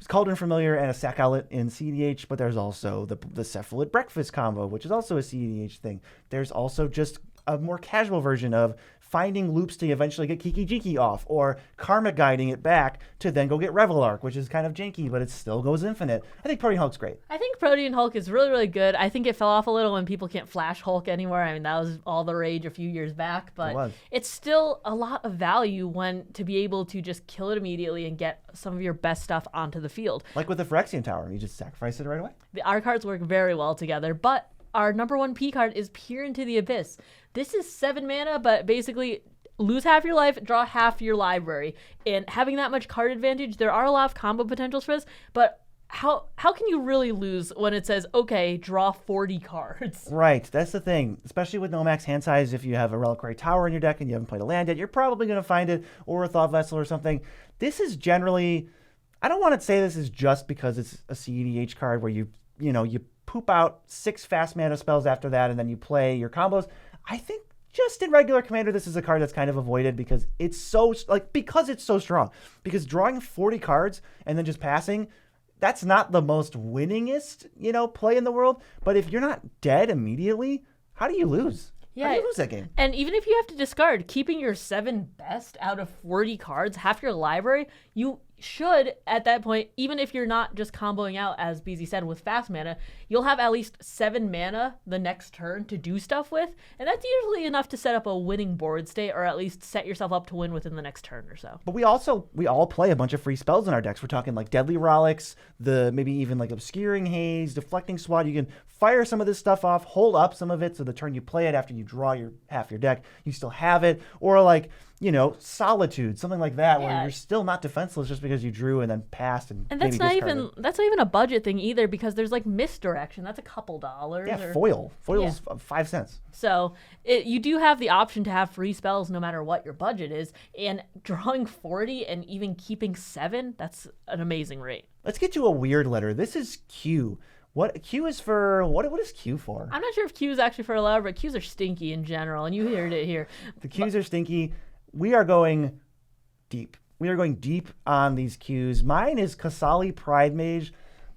Cauldron Familiar, and a Sack Outlet in CDH, but there's also the Cephalid Breakfast combo, which is also a CDH thing. There's also just a more casual version of finding loops to eventually get Kiki Jiki off, or karma guiding it back to then go get Revel Arc, which is kind of janky, but it still goes infinite. I think Protean Hulk's great. I think Protean Hulk is really, really good. I think it fell off a little when people can't Flash Hulk anymore. I mean, that was all the rage a few years back, but it's still a lot of value when to be able to just kill it immediately and get some of your best stuff onto the field. Like with the Phyrexian Tower, you just sacrifice it right away. Our cards work very well together, but our number 1 P card is Peer into the Abyss. This is 7 mana, but basically lose half your life, draw half your library. And having that much card advantage, there are a lot of combo potentials for this, but how can you really lose when it says, okay, draw 40 cards? Right, that's the thing. Especially with no max hand size, if you have a Reliquary Tower in your deck and you haven't played a land yet, you're probably going to find it, or a Thought Vessel or something. This is generally, I don't want to say this is just because it's a CEDH card where you poop out 6 fast mana spells after that and then you play your combos. I think just in regular Commander, this is a card that's kind of avoided because it's so strong. Because drawing 40 cards and then just passing, that's not the most winningest, play in the world. But if you're not dead immediately, how do you lose? Yeah, how do you lose that game? And even if you have to discard, keeping your 7 best out of 40 cards, half your library, you should, at that point, even if you're not just comboing out, as BZ said, with fast mana, you'll have at least 7 mana the next turn to do stuff with, and that's usually enough to set up a winning board state, or at least set yourself up to win within the next turn or so. But we all play a bunch of free spells in our decks. We're talking like Deadly Relics, maybe even like Obscuring Haze, Deflecting Swat. You can fire some of this stuff off, hold up some of it so the turn you play it after you draw half your deck, you still have it, or like Solitude, something like that, where you're still not defenseless just because you drew and then passed and that's not even a budget thing either, because there's like Misdirection. That's a couple dollars. Yeah, foil's 5 cents. So you do have the option to have free spells no matter what your budget is, and drawing 40 and even keeping 7, that's an amazing rate. Let's get to a weird letter. This is Q. What Q is for? What is Q for? I'm not sure if Q is actually for a letter, but Qs are stinky in general, and you heard it here. The Qs are stinky. We are going deep. We are going deep on these Qs. Mine is Kasali Pride Mage.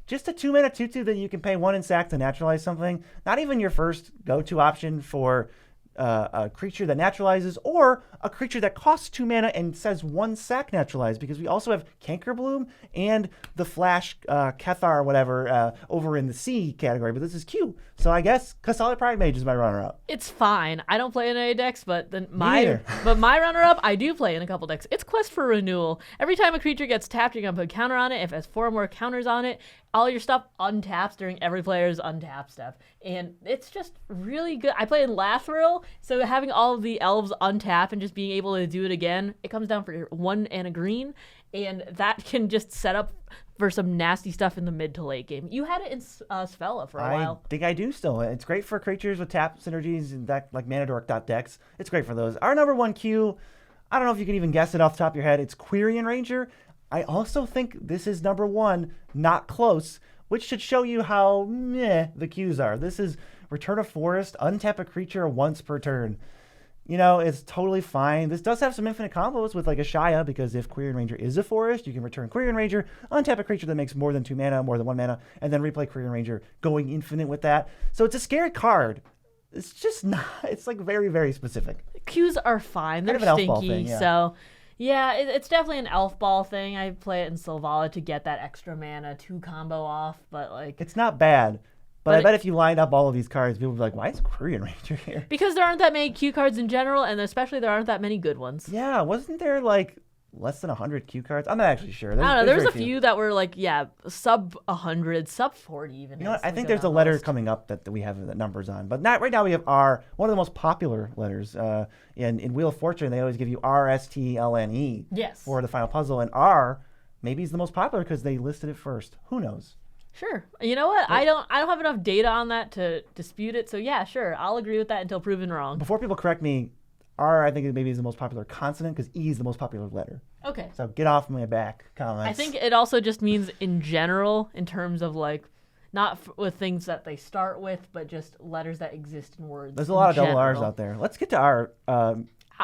Just a 2-mana 2/2 that you can pay 1 in sack to naturalize something. Not even your first go-to option for a creature that naturalizes, or a creature that costs 2 mana and says 1 sack naturalize, because we also have Cankerbloom and the Flash Kethar or whatever over in the C category, but this is Q. So I guess Kasali Pride Mage is my runner-up. It's fine. I don't play in any decks, but my runner-up, I do play in a couple decks. It's Quest for Renewal. Every time a creature gets tapped, you're going to put a counter on it. If it has 4 or more counters on it, all your stuff untaps during every player's untap stuff. And it's just really good. I play in Lathril, so having all of the elves untap and just being able to do it again, it comes down for 1 and a green, and that can just set up for some nasty stuff in the mid to late game. You had it in Svella for a while. I think I do still. It's great for creatures with tap synergies and that, like Manadork.dex. It's great for those. Our number 1 Q, I don't know if you can even guess it off the top of your head. It's Quirion Ranger. I also think this is number 1, not close, which should show you how meh the Qs are. This is Return of Forest, untap a creature once per turn. It's totally fine. This does have some infinite combos with like a Shia, because if Quirion Ranger is a forest, you can return Quirion Ranger, untap a creature that makes more than 2 mana, more than 1 mana, and then replay Quirion Ranger, going infinite with that. So it's a scary card. It's just not, it's like very, very specific. Qs are fine. They're kind of an elf ball stinky, thing, yeah. So... yeah, it's definitely an elf ball thing. I play it in Sylvala to get that extra mana 2 combo off, but like... it's not bad, but I bet if you lined up all of these cards, people would be like, why is Quirion Ranger here? Because there aren't that many Q cards in general, and especially there aren't that many good ones. Yeah, wasn't there like less than 100 Q cards? I'm not actually sure. I don't know. There's a few that were like, sub 100, sub 40 even. You know what? I think there's a letter coming up that we have the numbers on. But not right now. We have R, one of the most popular letters. In Wheel of Fortune, they always give you R, S, T, L, N, E for the final puzzle. And R maybe is the most popular because they listed it first. Who knows? Sure. You know what? I don't have enough data on that to dispute it. So yeah, sure. I'll agree with that until proven wrong. Before people correct me, R, I think maybe is the most popular consonant because E is the most popular letter. Okay. So get off my back, comments. I think it also just means in general, in terms of like, not with things that they start with, but just letters that exist in words. There's a lot of double R's general. out there. Let's get to our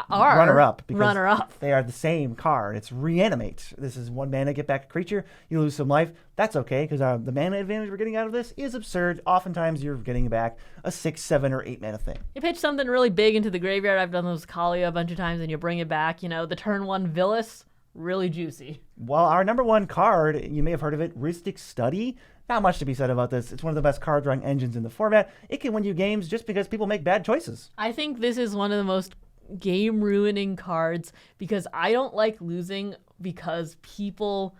Our runner-up, because runner-up. they are the same card. It's Reanimate. This is 1 mana, get back a creature. You lose some life. That's okay, because the mana advantage we're getting out of this is absurd. Oftentimes, you're getting back a 6, 7, or 8 mana thing. You pitch something really big into the graveyard. I've done those with Kalia a bunch of times, and you bring it back. The turn 1 Villas, really juicy. Well, our number 1 card, you may have heard of it, Rhystic Study. Not much to be said about this. It's one of the best card drawing engines in the format. It can win you games just because people make bad choices. I think this is one of the most game ruining cards because I don't like losing because people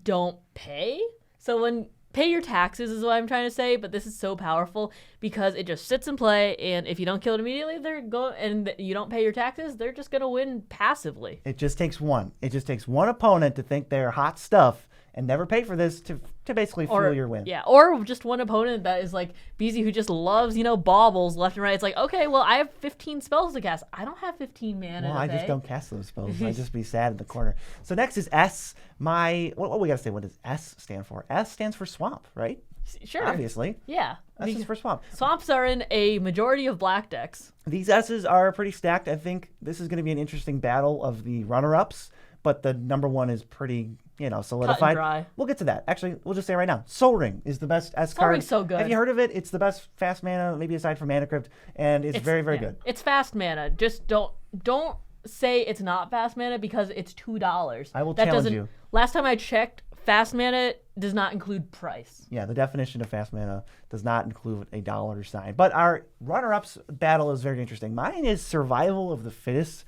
don't pay. So when pay your taxes is what I'm trying to say, but this is so powerful because it just sits in play, and if you don't kill it immediately, and you don't pay your taxes, they're just gonna win passively. It just takes one. It just takes one opponent to think they're hot stuff and never pay for this to basically fuel your win. Yeah, or just one opponent that is like BZ who just loves, baubles left and right. It's like, okay, well, I have 15 spells to cast. I don't have 15 mana. Well, I just don't cast those spells. I just be sad in the corner. So next is S. What we gotta say? What does S stand for? S stands for swamp, right? Sure. Obviously. Yeah. S is for swamp. Swamps are in a majority of black decks. These S's are pretty stacked. I think this is going to be an interesting battle of the runner-ups, but the number 1 is pretty, solidified. Cut and dry. We'll get to that. Actually, we'll just say right now, Soul Ring is the best S card. Ring's so good. Have you heard of it? It's the best fast mana, maybe aside from Mana Crypt, and it's very, very good. It's fast mana. Just don't say it's not fast mana because it's $2. I will challenge you. Last time I checked, fast mana does not include price. Yeah, the definition of fast mana does not include a dollar sign. But our runner-ups battle is very interesting. Mine is Survival of the Fittest.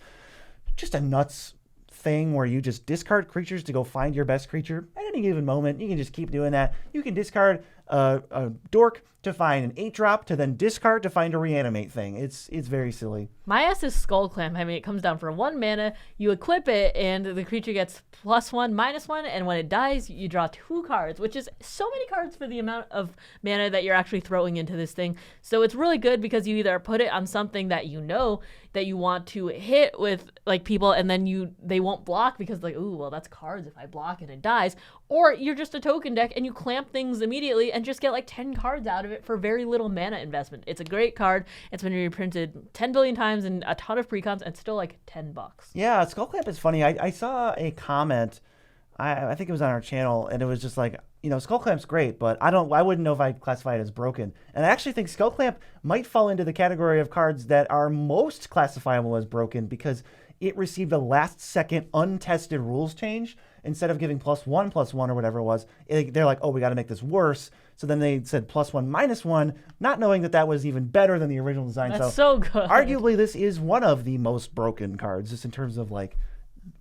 Just a nuts thing where you just discard creatures to go find your best creature at any given moment. You can just keep doing that. You can discard a dork to find an 8-drop to then discard to find a reanimate thing. It's very silly. My S is Skull Clamp. I mean, it comes down for 1 mana. You equip it, and the creature gets +1, -1, and when it dies, you draw 2 cards, which is so many cards for the amount of mana that you're actually throwing into this thing. So it's really good because you either put it on something that that you want to hit with people, and then they won't block because ooh, well, that's cards if I block and it dies. Or you're just a token deck and you clamp things immediately and just get 10 cards out of it for very little mana investment. It's a great card. It's been reprinted 10 billion times in a ton of precons and still $10. Yeah, Skull Clamp is funny. I saw a comment, I think it was on our channel, and it was just Skull Clamp's great, but I wouldn't know if I'd classify it as broken. And I actually think Skull Clamp might fall into the category of cards that are most classifiable as broken because it received a last-second untested rules change. Instead of giving +1/+1 or whatever it was, they're like, oh, we got to make this worse. So then they said +1 -1, not knowing that was even better than the original design. That's so good. Arguably, this is one of the most broken cards, just in terms of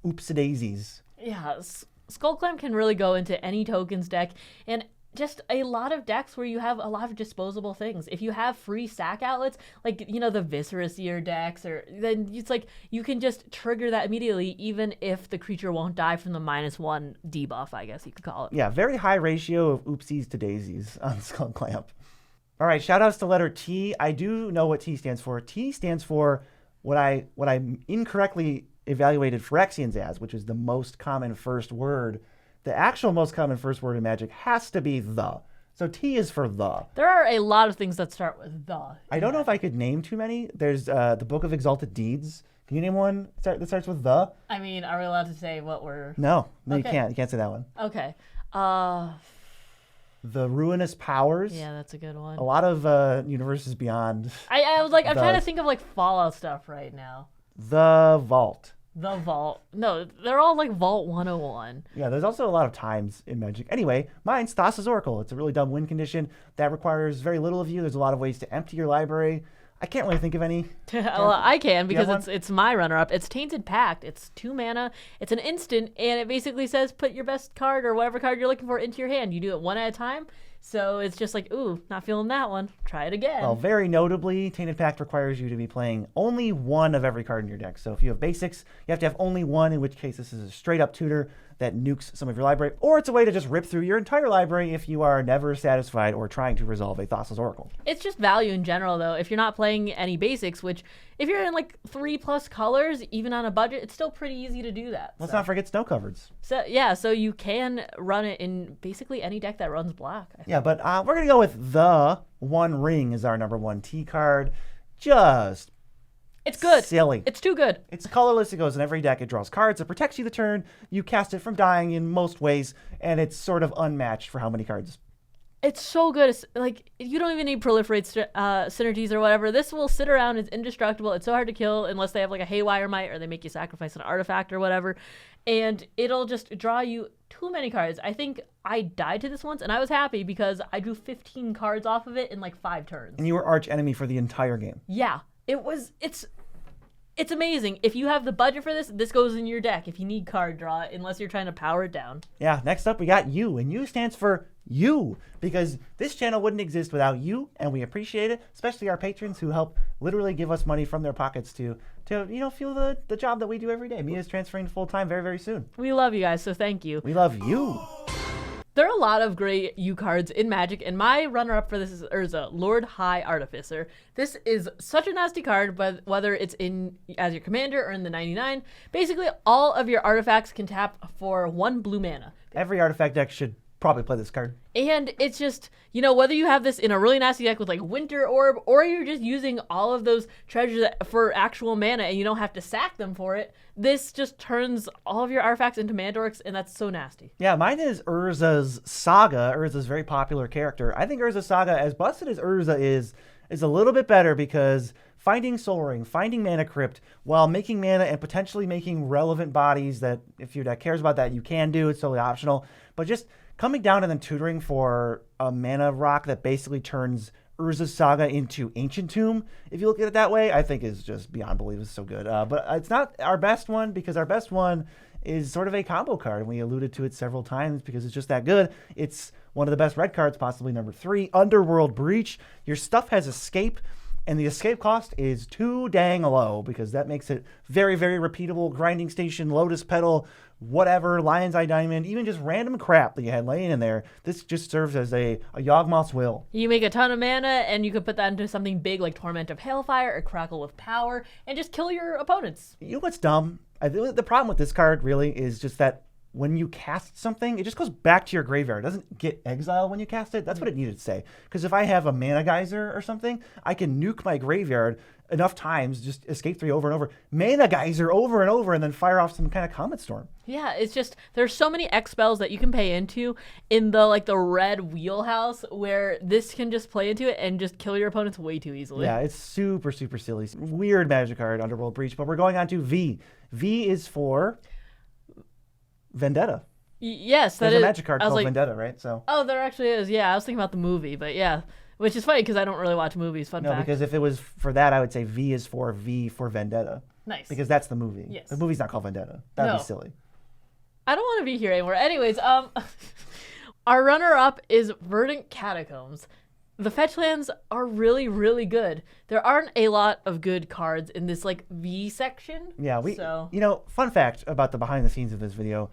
oopsie-daisies. Yeah, Skull Clamp can really go into any tokens deck, and just a lot of decks where you have a lot of disposable things. If you have free sack outlets, the Viscerous Ear decks, then it's you can just trigger that immediately, even if the creature won't die from the -1 debuff, I guess you could call it. Yeah, very high ratio of oopsies to daisies on Skull Clamp. All right, shout outs to letter T. I do know what T stands for. T stands for what I incorrectly evaluated Phyrexians as, which is the most common first word. The actual most common first word in Magic has to be the. So T is for the. There are a lot of things that start with the. I don't know if I could name too many. There's the Book of Exalted Deeds. Can you name one that starts with the? I mean, are we allowed to say what we're... No, okay. You can't. You can't say that one. Okay. The Ruinous Powers. Yeah, that's a good one. A lot of universes beyond. I'm trying to think of Fallout stuff right now. The Vault. The Vault. No, they're all Vault 101. Yeah, there's also a lot of times in Magic. Anyway, mine's Thassa's Oracle. It's a really dumb win condition that requires very little of you. There's a lot of ways to empty your library. I can't really think of any. Well, I can because it's my runner-up. It's Tainted Pact. It's 2 mana. It's an instant, and it basically says put your best card or whatever card you're looking for into your hand. You do it one at a time. So it's just ooh, not feeling that one. Try it again. Well, very notably, Tainted Pact requires you to be playing only one of every card in your deck. So if you have basics, you have to have only one, in which case this is a straight-up tutor. that nukes some of your library, or it's a way to just rip through your entire library if you are never satisfied or trying to resolve a Thassa's Oracle. It's just value in general, though. If you're not playing any basics, which if you're in like 3+ colors, even on a budget, it's still pretty easy to do that. Let's not forget snow covereds. So yeah, so you can run it in basically any deck that runs black. Yeah, but we're going to go with the One Ring as our number 1 T card. Just It's good. silly. It's too good. It's colorless. It goes in every deck. It draws cards. It protects you the turn. You cast it from dying in most ways, and it's sort of unmatched for how many cards. It's so good. It's like you don't even need proliferate synergies or whatever. This will sit around. It's indestructible. It's so hard to kill unless they have like a Haywire Might or they make you sacrifice an artifact or whatever. And it'll just draw you too many cards. I think I died to this once, and I was happy because I drew 15 cards off of it in like 5 turns. And you were arch enemy for the entire game. Yeah, it's amazing. If you have the budget for this, this goes in your deck. If you need card draw, unless you're trying to power it down. Yeah, next up we got U, and U stands for you, because this channel wouldn't exist without you, and we appreciate it, especially our patrons who help literally give us money from their pockets to fuel the job that we do every day. Mia's transferring to full-time very, very soon. We love you guys, so thank you. We love you. There are a lot of great U cards in Magic, and my runner-up for this is Urza, Lord High Artificer. This is such a nasty card, but whether it's in as your commander or in the 99, basically all of your artifacts can tap for 1 blue mana. Every artifact deck should probably play this card. And it's just, whether you have this in a really nasty deck with like Winter Orb, or you're just using all of those treasures for actual mana and you don't have to sack them for it, this just turns all of your artifacts into Mandorks, and that's so nasty. Yeah, mine is Urza's Saga. Urza's very popular character. I think Urza's Saga, as busted as Urza is a little bit better because finding Soul Ring, finding Mana Crypt, while making mana and potentially making relevant bodies that if your deck cares about that, you can do. It's totally optional. But just coming down and then tutoring for a mana rock that basically turns Urza's Saga into Ancient Tomb, if you look at it that way, I think is just beyond belief. It's so good. But it's not our best one because our best one is sort of a combo card, and we alluded to it several times because it's just that good. It's one of the best red cards, possibly number 3, Underworld Breach. Your stuff has escape, and the escape cost is too dang low because that makes it very, very repeatable. Grinding Station, Lotus Petal, whatever, Lion's Eye Diamond, even just random crap that you had laying in there. This just serves as a Yawgmoth's Will. You make a ton of mana, and you could put that into something big like Torment of Hailfire or Crackle with Power, and just kill your opponents. You know what's dumb? The problem with this card really is just that when you cast something, it just goes back to your graveyard. It doesn't get exiled when you cast it. That's what it needed to say. Because if I have a Mana Geyser or something, I can nuke my graveyard enough times, just escape 3 over and over, Mana Geyser over and over, and then fire off some kind of Comet Storm. Yeah, it's just, there's so many X spells that you can pay into in the red wheelhouse where this can just play into it and just kill your opponents way too easily. Yeah, it's super, super silly. Weird Magic card, Underworld Breach. But we're going on to V. V is for Vendetta. Yes, There's a Magic card called Vendetta, right? So. Oh, there actually is. Yeah, I was thinking about the movie, but yeah. Which is funny because I don't really watch movies. Fun fact. No, because if it was for that, I would say V is for Vendetta. Nice. Because that's the movie. Yes. The movie's not called Vendetta. That'd be silly. I don't want to be here anymore. Anyways, our runner-up is Verdant Catacombs. The fetch lands are really, really good. There aren't a lot of good cards in this V section. Yeah, fun fact about the behind the scenes of this video,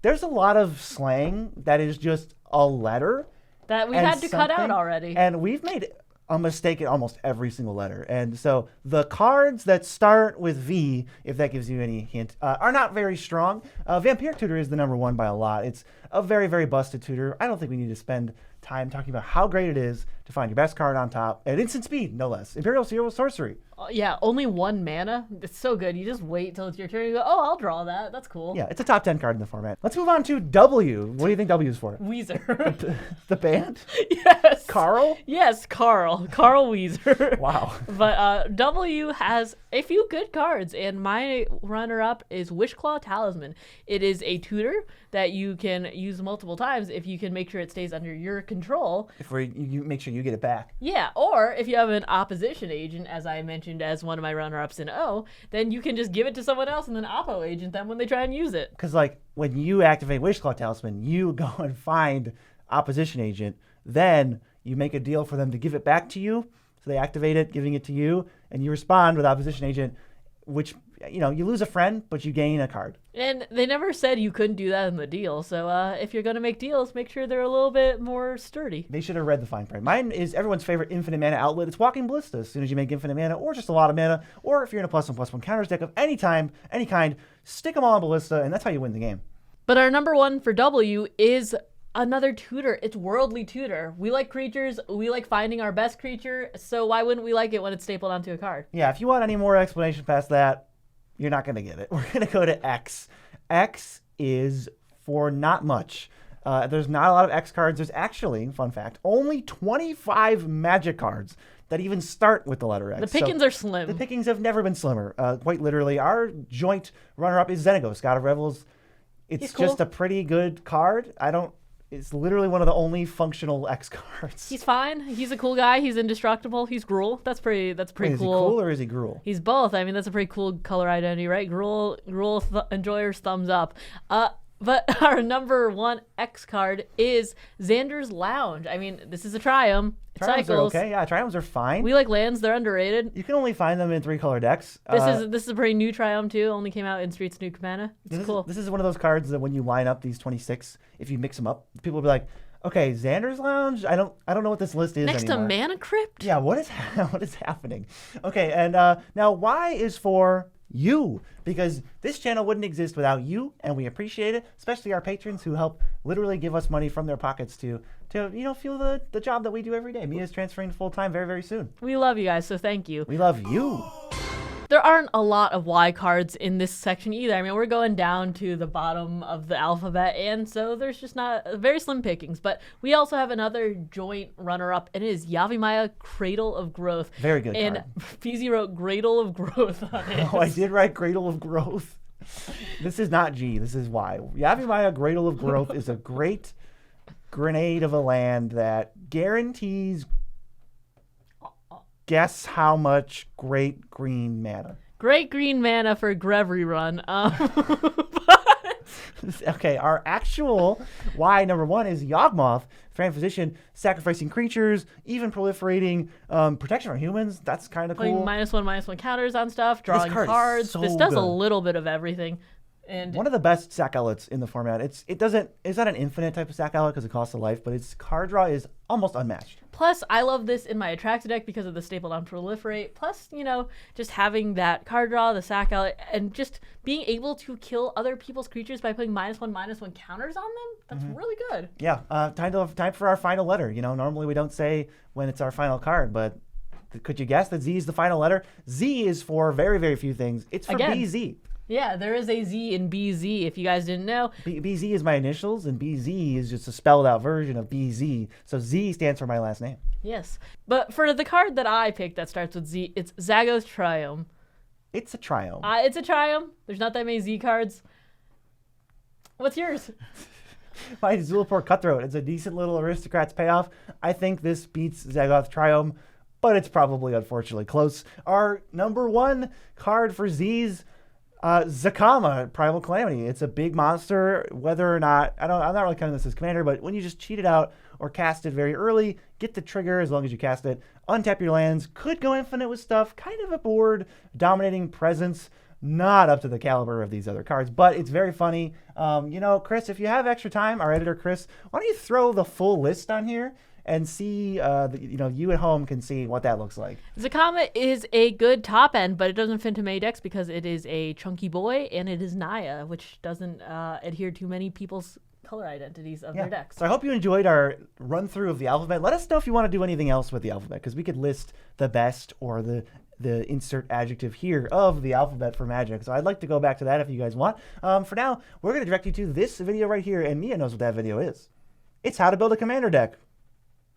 there's a lot of slang that is just a letter that we've had to cut out already. And we've made a mistake in almost every single letter. And so the cards that start with V, if that gives you any hint, are not very strong. Vampire Tutor is the number 1 by a lot. It's a very, very busted tutor. I don't think we need to spend time talking about how great it is to find your best card on top at instant speed, no less. Imperial Seal Sorcery. Yeah, only 1 mana. It's so good. You just wait till it's your turn and you go, oh, I'll draw that. That's cool. Yeah, it's a top 10 card in the format. Let's move on to W. What do you think W is for? Weezer. The band? Yes. Carl? Yes, Carl. Carl Weezer. Wow. But W has a few good cards, and my runner-up is Wishclaw Talisman. It is a tutor that you can use multiple times if you can make sure it stays under your control. If you make sure you get it back. Yeah, or if you have an opposition agent, as I mentioned as one of my runner-ups in O, then you can just give it to someone else and then oppo agent them when they try and use it. Because when you activate Wishclaw Talisman, you go and find opposition agent, then you make a deal for them to give it back to you. So they activate it, giving it to you, and you respond with opposition agent. which, you lose a friend, but you gain a card. And they never said you couldn't do that in the deal. So if you're going to make deals, make sure they're a little bit more sturdy. They should have read the fine print. Mine is everyone's favorite infinite mana outlet. It's Walking Ballista. As soon as you make infinite mana, or just a lot of mana, or if you're in a +1/+1 counters deck of any kind, stick them all on Ballista, and that's how you win the game. But our number one for W is another tutor. It's Worldly Tutor. We like creatures. We like finding our best creature. So why wouldn't we like it when it's stapled onto a card? Yeah, if you want any more explanation past that, you're not going to get it. We're going to go to X. X is for not much. There's not a lot of X cards. There's actually, fun fact, only 25 Magic cards that even start with the letter X. The pickings are slim. The pickings have never been slimmer. Quite literally, our joint runner-up is Xenagos, God of Revels. It's cool. just a pretty good card. It's literally one of the only functional X cards. He's fine. He's a cool guy. He's indestructible. He's Gruul. That's pretty Wait, cool. Is he cool or is he Gruul? He's both. I mean, that's a pretty cool color identity, right? Gruul enjoyers, thumbs up. But our number one X card is Xander's Lounge. I mean, this is a Triumph. It Triumphs cycles. are okay. Yeah, Triumphs are fine. We like lands. They're underrated. You can only find them in 3-color decks. This is a pretty new Triumph too. Only came out in Streets New Mana. It's cool. This is one of those cards that when you line up these 26, if you mix them up, people will be like, okay, Xander's Lounge? I don't know what this list is Next anymore. to Mana Crypt? Yeah, what is happening? Okay, and now Y is for you, because this channel wouldn't exist without you, and we appreciate it, especially our patrons who help literally give us money from their pockets to fuel the job that we do every day. Mia's transferring to full-time very, very soon. We love you guys, so thank you. We love you. There aren't a lot of Y cards in this section either. I mean, we're going down to the bottom of the alphabet, and so there's just not very slim pickings. But we also have another joint runner-up, and it is Yavimaya, Cradle of Growth. Very good and card. Peasy wrote Cradle of Growth on it. Oh, I did write Cradle of Growth. This is not G, this is Y. Yavimaya, Cradle of Growth is a great grenade of a land that guarantees guess how much great green mana. Great green mana for Grevery run. Okay, our actual Y number one is Yawgmoth, Fan Physician, sacrificing creatures, even proliferating, protection from humans. That's kind of cool. Playing -1/-1 counters on stuff, drawing card is cards. so This does a good. little bit of everything. And one of the best sack outlets in the format. It's not an infinite type of sack outlet because it costs a life, but its card draw is almost unmatched. plus, I love this in my Attracted deck because of the staple on Proliferate. Plus, just having that card draw, the sack out, and just being able to kill other people's creatures by putting -1/-1 counters on them. That's really good. Yeah, time for our final letter. Normally we don't say when it's our final card, but could you guess that Z is the final letter? Z is for very, very few things. It's for Again. BZ. Yeah, there is a Z in BZ, if you guys didn't know. BZ is my initials, and BZ is just a spelled out version of BZ. So Z stands for my last name. Yes. But for the card that I picked that starts with Z, it's Zagos Triumph. It's a Triumph. It's a Triumph. There's not that many Z cards. What's yours? My Zulaport Cutthroat. It's a decent little Aristocrats payoff. I think this beats Zagoth Triumph, but it's probably unfortunately close. Our number one card for Z's, Zakama, Primal Calamity. It's a big monster. Whether or not, I'm not really counting this as commander, but when you just cheat it out or cast it very early, get the trigger as long as you cast it, untap your lands, could go infinite with stuff, kind of a board, dominating presence, not up to the caliber of these other cards, but it's very funny. Chris, if you have extra time, our editor Chris, why don't you throw the full list on here and see, you at home can see what that looks like. Zakama is a good top end, but it doesn't fit into many decks because it is a chunky boy and it is Naya, which doesn't adhere to many people's color identities of their decks. So I hope you enjoyed our run through of the alphabet. Let us know if you want to do anything else with the alphabet, because we could list the best or the insert adjective here of the alphabet for Magic. So I'd like to go back to that if you guys want. For now, we're going to direct you to this video right here, and Mia knows what that video is. It's how to build a commander deck.